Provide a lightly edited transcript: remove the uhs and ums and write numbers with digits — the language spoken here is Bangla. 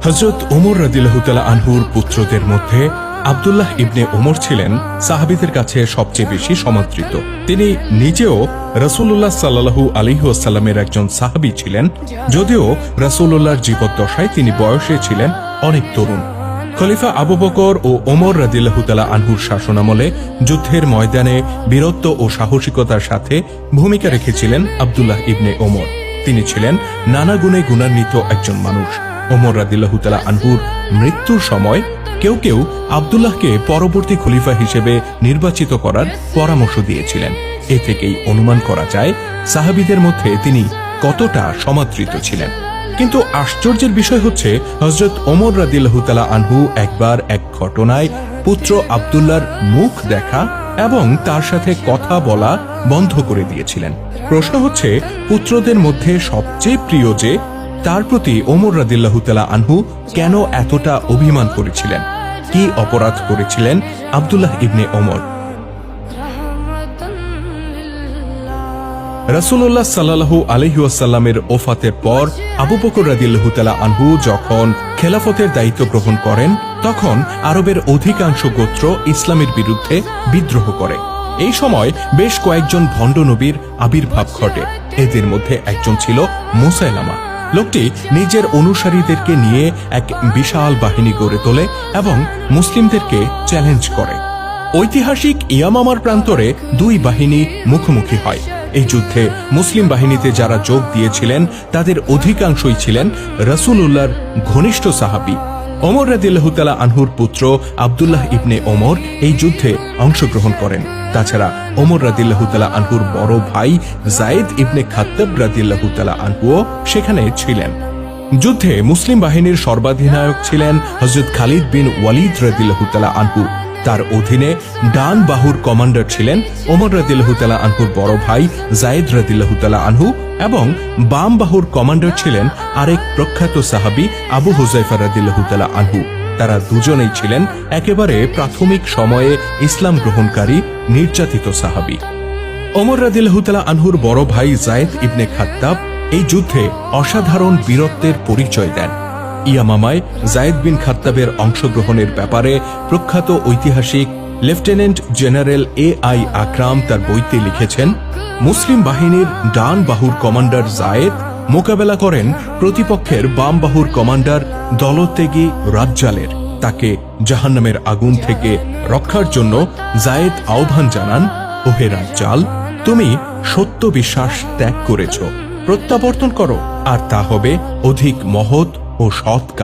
হযরত ওমর রাদিয়াল্লাহু তাআলা আনহুর পুত্রদের মধ্যে আব্দুল্লাহ ইবনে ওমর ছিলেন সাহাবীদের কাছে সবচেয়ে বেশি সমাদৃত। তিনি নিজেও রাসূলুল্লাহ সাল্লাল্লাহু আলাইহি ওয়াসাল্লামের একজন সাহাবী ছিলেন, যদিও রাসূলুল্লাহর জীবদ্দশায় তিনি বয়সে ছিলেন অনেক তরুণ। খলিফা আবু বকর ও ওমর রাদিয়াল্লাহু তাআলা আনহুর শাসনামলে যুদ্ধের ময়দানে বীরত্ব ও সাহসিকতার সাথে ভূমিকা রেখেছিলেন আব্দুল্লাহ ইবনে ওমর। তিনি ছিলেন নানা গুণে গুণান্বিত একজন মানুষ। ওমর রাদিয়াল্লাহু তাআলা আনহুর মৃত্যুর সময় কেউ কেউ আব্দুল্লাহকে পরবর্তী খলিফা হিসেবে নির্বাচিত করার পরামর্শ দিয়েছিলেন। এ থেকেই অনুমান করা যায় সাহাবীদের মধ্যে তিনি কতটা সমাদৃত ছিলেন। কিন্তু আশ্চর্যের বিষয় হচ্ছে, হযরত ওমর রাদিয়াল্লাহু তাআলা আনহু একবার এক ঘটনায় পুত্র আব্দুল্লাহর মুখ দেখা এবং তার সাথে কথা বলা বন্ধ করে দিয়েছিলেন। প্রশ্ন হচ্ছে, পুত্রদের মধ্যে সবচেয়ে প্রিয় যে, তার প্রতি ওমর রাদিয়াল্লাহু তাআলা আনহু কেন এতটা অভিমান করেছিলেন? কি অপরাধ করেছিলেন আব্দুল্লাহ ইবনে ওমর? রাসূলুল্লাহ সাল্লাল্লাহু আলাইহি ওয়াসাল্লামের ওফাতের পর আবু বকর রাদিয়াল্লাহু তাআলা আনহু যখন খেলাফতের দায়িত্ব গ্রহণ করেন, তখন আরবের অধিকাংশ গোত্র ইসলামের বিরুদ্ধে বিদ্রোহ করে। এই সময় বেশ কয়েকজন ভণ্ড নবীর আবির্ভাব ঘটে। এদের মধ্যে একজন ছিল মুসাইলামা। লোকটি নিজের অনুসারীদেরকে নিয়ে এক বিশাল বাহিনী গড়ে তোলে এবং মুসলিমদেরকে চ্যালেঞ্জ করে। ঐতিহাসিক ইয়ামামার প্রান্তরে দুই বাহিনী মুখোমুখি হয়। এই যুদ্ধে মুসলিম বাহিনীতে যারা যোগ দিয়েছিলেন তাদের অধিকাংশই ছিলেন রাসূলুল্লাহর ঘনিষ্ঠ সাহাবী। ওমর রাদিয়াল্লাহু তাআলা আনহুর পুত্র আব্দুল্লাহ ইবনে ওমর এই যুদ্ধে অংশগ্রহণ করেন। তাছাড়া ওমর রাদিয়াল্লাহু তাআলা আনহুর বড় ভাই যায়েদ ইবনে খাত্তাব রাদিয়াল্লাহু তাআলা আনহুও সেখানে ছিলেন। যুদ্ধে মুসলিম বাহিনীর সর্বাধিনায়ক ছিলেন হযরত খালিদ বিন ওয়ালিদ রাদিয়াল্লাহু তাআলা আনহু। তার অধীনে ডান বাহুর কমান্ডার ছিলেন ওমর রাদিয়াল্লাহু তাআলা আনহুর বড় ভাই যায়েদ রাদিয়াল্লাহু তাআলা আনহু এবং বাম বাহুর কমান্ডার ছিলেন আরেক প্রখ্যাত সাহাবী আবু হুযায়ফা রাদিয়াল্লাহু তাআলা আনহু। তারা দুজনেই ছিলেন একেবারে প্রাথমিক সময়ে ইসলাম গ্রহণকারী নির্যাতিত সাহাবী। ওমর রাদিয়াল্লাহু তাআলা আনহুর বড় ভাই যায়েদ ইবনে খাত্তাব এই যুদ্ধে অসাধারণ বীরত্বের পরিচয় দেন। ইয়ামামায় যায়েদ বিন খাত্তাবের অংশগ্রহণের ব্যাপারে প্রখ্যাত ঐতিহাসিক লেফটেন্যান্ট জেনারেল এ.আই. আকরাম তার বইতে লিখেছেন, মুসলিম বাহিনীর ডান বাহুর কমান্ডার যায়েদ মোকাবেলা করেন প্রতিপক্ষের বাম বাহুর কমান্ডার দলতেগী রাজ্জালের। তাকে জাহান্নামের আগুন থেকে রক্ষার জন্য যায়েদ আহ্বান জানান, ওহে রাজ্জাল, তুমি সত্য বিশ্বাস ত্যাগ করেছ, প্রত্যাবর্তন করো, আর তা হবে অধিক মহৎ ও সৎ।